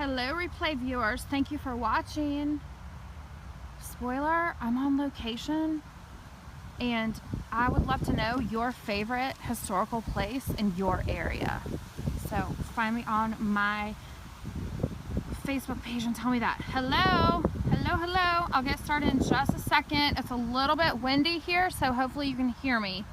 Hello replay viewers, thank you for watching. Spoiler, I'm on location and I would love to know your favorite historical place in your area. So find me on my Facebook page and tell me that. Hello. I'll get started in just a second. It's a little bit windy here, so hopefully you can hear me.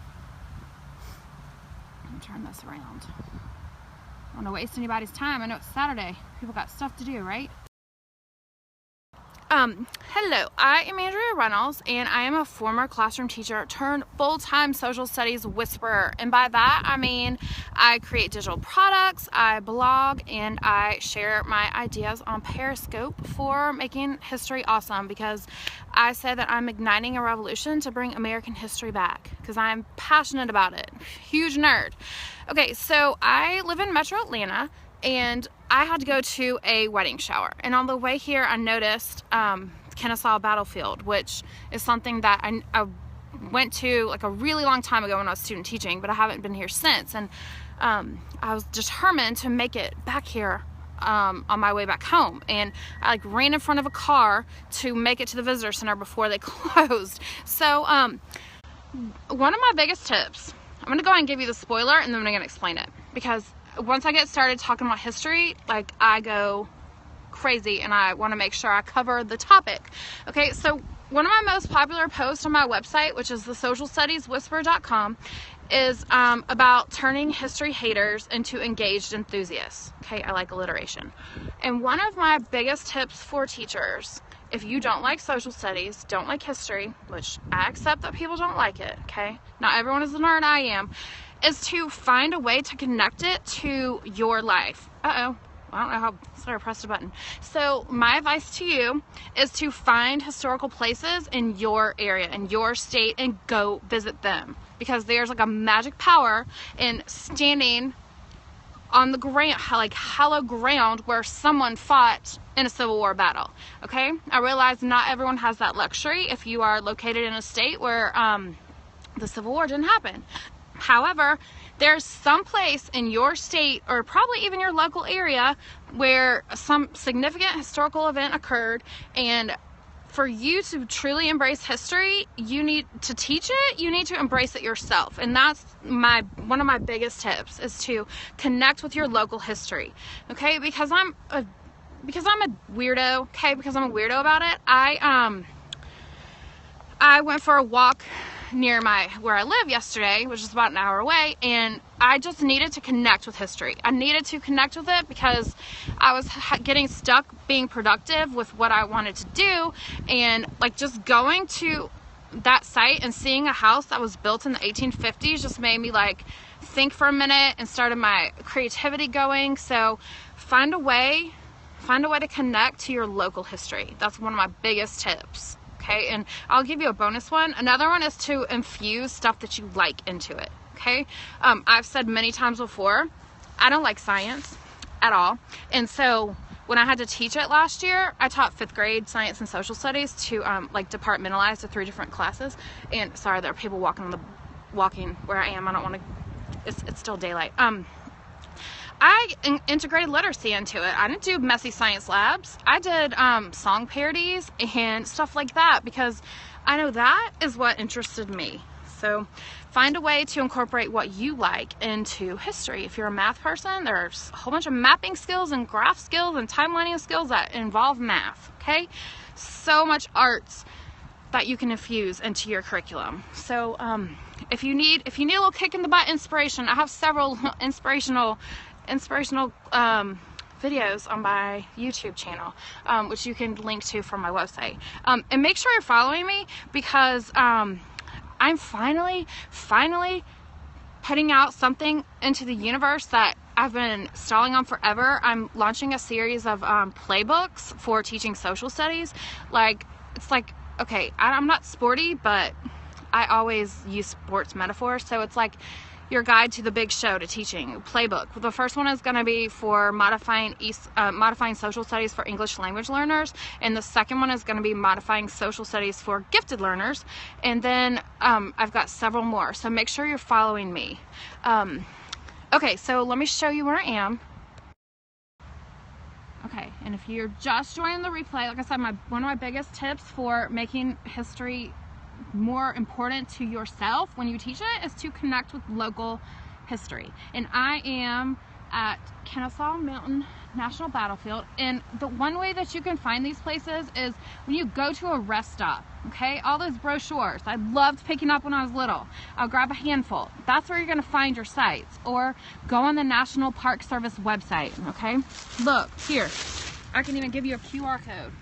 Let me turn this around. I don't want to waste anybody's time. I know it's Saturday. People got stuff to do, right? Hello, I am Andrea Reynolds, and I am a former classroom teacher turned full-time social studies whisperer. And by that, I mean I create digital products, I blog, and I share my ideas on Periscope for making history awesome, because I say that I'm igniting a revolution to bring American history back, because I'm passionate about it. Huge nerd. Okay, so I live in Metro Atlanta, and I had to go to a wedding shower, and on the way here I noticed Kennesaw battlefield, which is something that I went to like a really long time ago when I was student teaching, but I haven't been here since, and I was determined to make it back here on my way back home, and I like ran in front of a car to make it to the visitor center before they closed. So one of my biggest tips, I'm gonna go ahead and give you the spoiler and then I'm gonna explain it, because once I get started talking about history, like, I go crazy and I want to make sure I cover the topic. Okay, so one of my most popular posts on my website, which is thesocialstudieswhisperer.com, is about turning history haters into engaged enthusiasts. Okay, I like alliteration. And one of my biggest tips for teachers, if you don't like social studies, don't like history, which I accept that people don't like it, okay? Not everyone is the nerd I am, is to find a way to connect it to your life. I don't know how, sorry, I pressed a button. So my advice to you is to find historical places in your area, in your state, and go visit them. Because there's like a magic power in standing on the ground, like hallowed ground, where someone fought in a Civil War battle. Okay? I realize not everyone has that luxury if you are located in a state where the Civil War didn't happen. However, there's some place in your state, or probably even your local area, where some significant historical event occurred, and for you to truly embrace history, you need to teach it, you need to embrace it yourself. And that's one of my biggest tips, is to connect with your local history. Okay? Because I'm a weirdo, okay? Because I'm a weirdo about it. I went for a walk near where I live yesterday, which is about an hour away, and I just needed to connect with history. I needed to connect with it because I was getting stuck being productive with what I wanted to do, and like just going to that site and seeing a house that was built in the 1850s just made me like think for a minute and started my creativity going. So find a way to connect to your local history. That's one of my biggest tips. Okay, and I'll give you a bonus one. Another one is to infuse stuff that you like into it. Okay, I've said many times before, I don't like science at all, and so when I had to teach it last year, I taught 5th grade science and social studies to like departmentalize to 3 different classes. And sorry, there are people walking where I am. I don't want to. It's still daylight. I integrated literacy into it. I didn't do messy science labs. I did song parodies and stuff like that, because I know that is what interested me. So find a way to incorporate what you like into history. If you're a math person, there's a whole bunch of mapping skills and graph skills and timelining skills that involve math. Okay, so much arts that you can infuse into your curriculum. So if you need a little kick in the butt inspiration, I have several inspirational videos on my YouTube channel, which you can link to from my website. And make sure you're following me, because I'm finally putting out something into the universe that I've been stalling on forever. I'm launching a series of playbooks for teaching social studies. Okay, I'm not sporty, but I always use sports metaphors, so it's like your guide to the big show to teaching playbook. The first one is going to be for modifying social studies for English language learners, and the second one is going to be modifying social studies for gifted learners, and then I've got several more, so make sure you're following me. Okay, so let me show you where I am. Okay, and if you're just joining the replay, like I said, one of my biggest tips for making history more important to yourself when you teach it is to connect with local history. And I am at Kennesaw Mountain National Battlefield, and the one way that you can find these places is when you go to a rest stop. Okay, all those brochures I loved picking up when I was little, I'll grab a handful. That's where you're going to find your sites, or go on the National Park Service website. Okay, look here, I can even give you a QR code.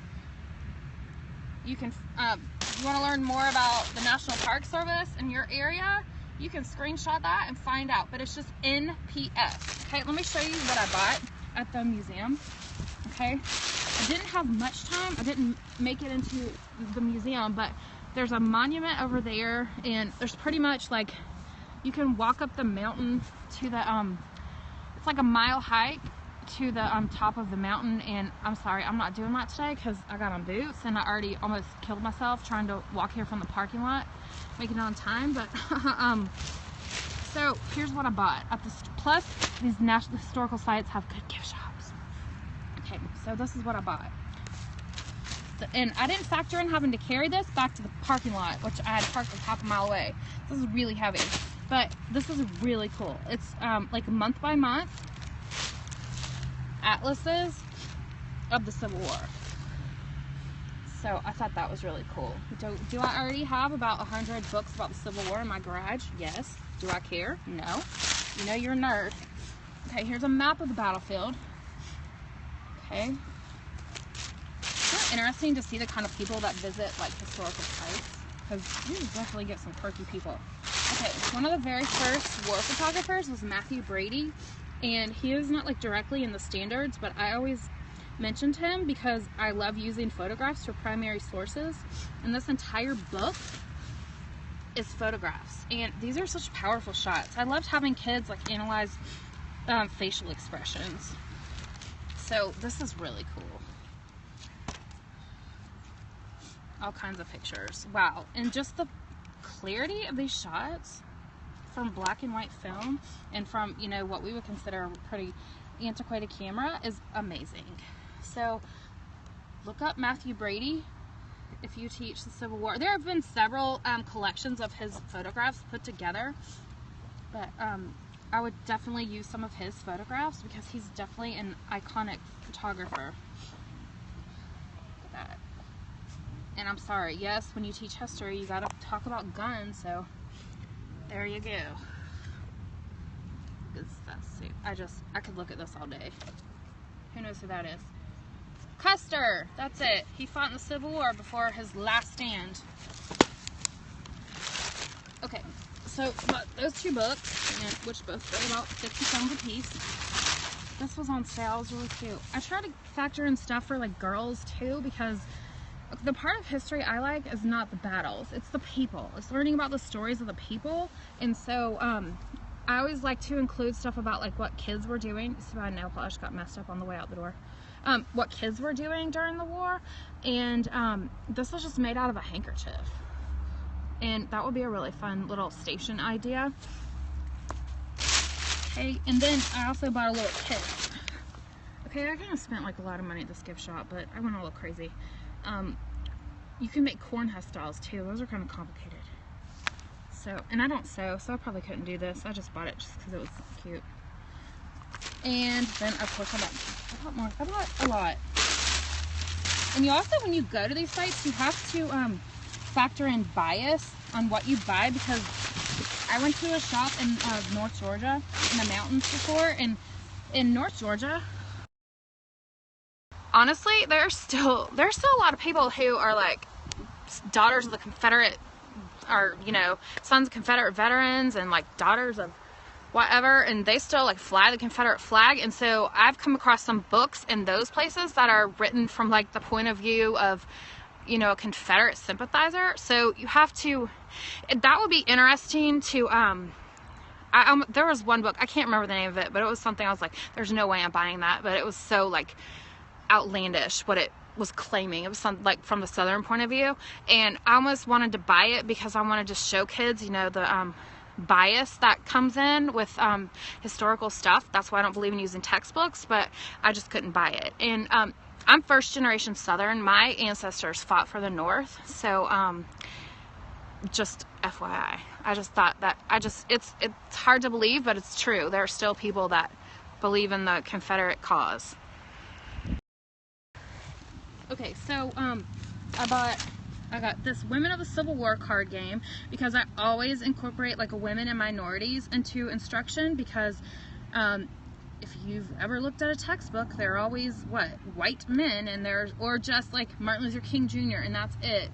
You can if you want to learn more about the National Park Service in your area, you can screenshot that and find out, but it's just NPS. Okay, let me show you what I bought at the museum. Okay, I didn't have much time. I didn't make it into the museum, but there's a monument over there, and there's pretty much like, you can walk up the mountain to the, it's like a mile hike to the top of the mountain. And I'm sorry, I'm not doing that today because I got on boots and I already almost killed myself trying to walk here from the parking lot, making it on time. But so here's what I bought at this. Plus, these national historical sites have good gift shops. Okay, so this is what I bought. And I didn't factor in having to carry this back to the parking lot, which I had parked like half a mile away. This is really heavy, but this is really cool. It's like month by month atlases of the Civil War. So I thought that was really cool. Do I already have about 100 books about the Civil War in my garage? Yes. Do I care? No. You know you're a nerd. Okay, here's a map of the battlefield. Okay. It's not interesting to see the kind of people that visit like historical sites, because you definitely get some quirky people. Okay, one of the very first war photographers was Matthew Brady, and he is not like directly in the standards, but I always mentioned him because I love using photographs for primary sources, and this entire book is photographs, and these are such powerful shots. I loved having kids like analyze facial expressions. So this is really cool. All kinds of pictures. Wow. And just the clarity of these shots from black and white film and from, you know, what we would consider a pretty antiquated camera is amazing. So look up Matthew Brady if you teach the Civil War. There have been several collections of his photographs put together, but I would definitely use some of his photographs because he's definitely an iconic photographer. Look at that. And I'm sorry, yes, when you teach history, you gotta talk about guns, so there you go. I could look at this all day. Who knows who that is? Custer, that's it. He fought in the Civil War before his last stand. Okay. So, those two books, which both were about 50 cents a piece. This was on sale. It was really cute. I try to factor in stuff for like girls too, because the part of history I like is not the battles. It's the people. It's learning about the stories of the people. And so, I always like to include stuff about like what kids were doing. See, my nail polish got messed up on the way out the door. What kids were doing during the war. And this was just made out of a handkerchief. And that would be a really fun little station idea. Okay, and then I also bought a little kit. Okay, I kind of spent like a lot of money at this gift shop, but I went a little crazy. You can make corn husk dolls too. Those are kind of complicated. So, and I don't sew, so I probably couldn't do this. I just bought it just because it was cute. And then of course I bought more. I bought a lot. And you also, when you go to these sites, you have to factor in bias on what you buy, because I went to a shop in North Georgia in the mountains before, and in North Georgia, honestly, there's still a lot of people who are like daughters of the Confederate, or you know, sons of Confederate veterans, and like daughters of whatever, and they still like fly the Confederate flag. And so I've come across some books in those places that are written from like the point of view of, you know, a Confederate sympathizer. So you have to, that would be interesting to, there was one book, I can't remember the name of it, but it was something I was like, there's no way I'm buying that. But it was so like outlandish what it was claiming. It was something like from the Southern point of view. And I almost wanted to buy it because I wanted to show kids, you know, the bias that comes in with historical stuff. That's why I don't believe in using textbooks, but I just couldn't buy it. And I'm first generation Southern. My ancestors fought for the North, so just FYI. I just thought that it's hard to believe, but it's true. There are still people that believe in the Confederate cause. Okay, so I got this Women of the Civil War card game because I always incorporate like women and minorities into instruction, because if you've ever looked at a textbook, they're always white men, and or just like Martin Luther King Jr. and that's it,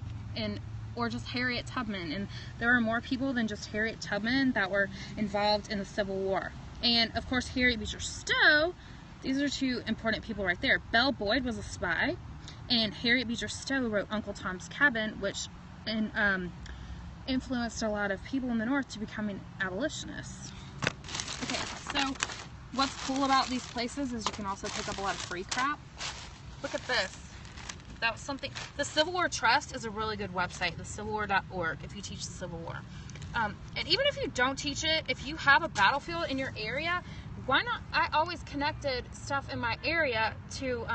or just Harriet Tubman, and there are more people than just Harriet Tubman that were involved in the Civil War. And of course, Harriet Beecher Stowe. These are two important people right there. Belle Boyd was a spy, and Harriet Beecher Stowe wrote Uncle Tom's Cabin, which influenced a lot of people in the North to becoming abolitionists. Okay, so what's cool about these places is you can also pick up a lot of free crap. Look at this. That was something. The Civil War Trust is a really good website, thecivilwar.org, if you teach the Civil War. And even if you don't teach it, if you have a battlefield in your area, why not? I always connected stuff in my area to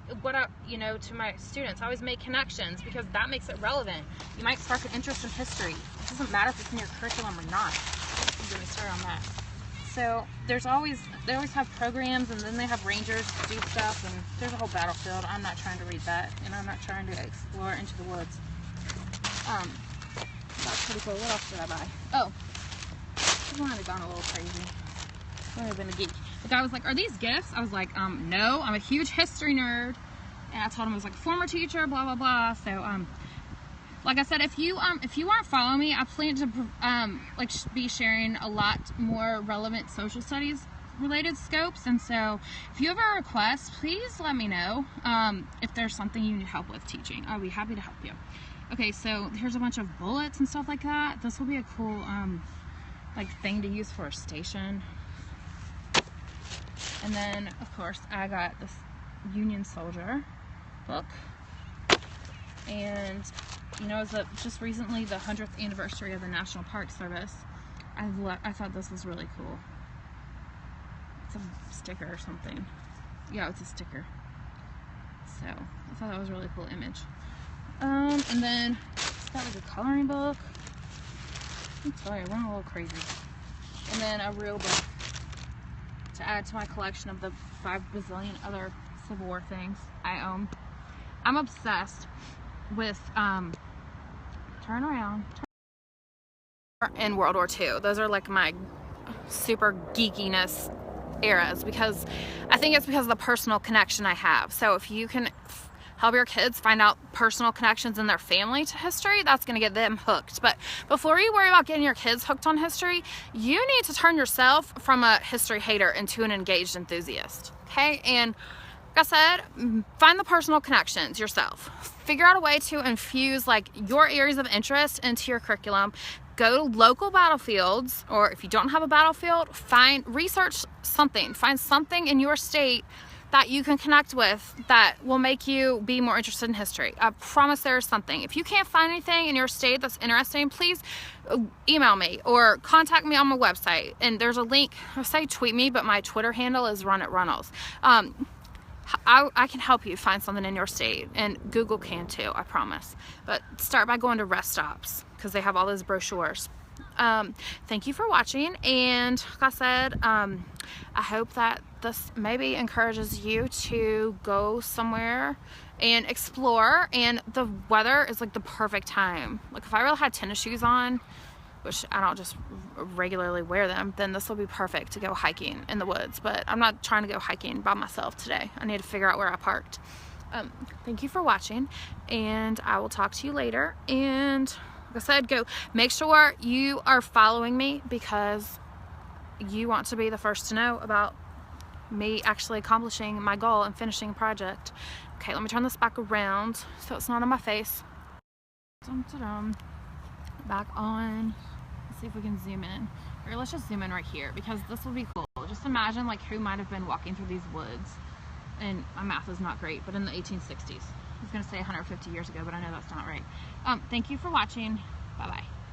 to my students. I always make connections because that makes it relevant. You might spark an interest in history. It doesn't matter if it's in your curriculum or not. Don't get me started on that. So they always have programs, and then they have rangers do stuff, and there's a whole battlefield. I'm not trying to read that, and I'm not trying to explore into the woods. That's pretty cool. What else did I buy? Oh, I might have gone a little crazy. I might have been a geek. The guy was like, "Are these gifts?" I was like, "No, I'm a huge history nerd." And I told him I was like a former teacher, blah blah blah. So like I said, if you aren't following me, I plan to be sharing a lot more relevant social studies related scopes. And so if you have a request, please let me know if there's something you need help with teaching. I'll be happy to help you. Okay, so here's a bunch of bullets and stuff like that. This will be a cool thing to use for a station. And then of course I got this Union Soldier book, and it was just recently the 100th anniversary of the National Park Service. I thought this was really cool. It's a sticker or something. Yeah, it's a sticker. So I thought that was a really cool image. And then it's got like a coloring book. I'm sorry, I went a little crazy. And then a real book to add to my collection of the 5 bazillion other Civil War things I own. I'm obsessed with turn around. In World War II. Those are like my super geekiness eras, because I think it's because of the personal connection I have. So if you can help your kids find out personal connections in their family to history, that's going to get them hooked. But before you worry about getting your kids hooked on history, you need to turn yourself from a history hater into an engaged enthusiast. Okay? And like I said, find the personal connections yourself. Figure out a way to infuse like your areas of interest into your curriculum. Go to local battlefields, or if you don't have a battlefield, research something. Find something in your state that you can connect with that will make you be more interested in history. I promise there's something. If you can't find anything in your state that's interesting, please email me or contact me on my website. And there's a link. I say tweet me, but my Twitter handle is RunItRunnels. I can help you find something in your state, and Google can too, I promise. But start by going to rest stops, because they have all those brochures. Thank you for watching, and like I said, I hope that this maybe encourages you to go somewhere and explore, and the weather is like the perfect time. Like if I really had tennis shoes on, which I don't just regularly wear them, then this will be perfect to go hiking in the woods. But I'm not trying to go hiking by myself today. I need to figure out where I parked. Thank you for watching, and I will talk to you later. And like I said, go make sure you are following me, because you want to be the first to know about me actually accomplishing my goal and finishing a project. Okay, let me turn this back around so it's not on my face. Back on. Let's see if we can zoom in. Or let's just zoom in right here, because this will be cool. Just imagine like who might have been walking through these woods. And my math is not great, but in the 1860s. I was going to say 150 years ago, but I know that's not right. Thank you for watching. Bye-bye.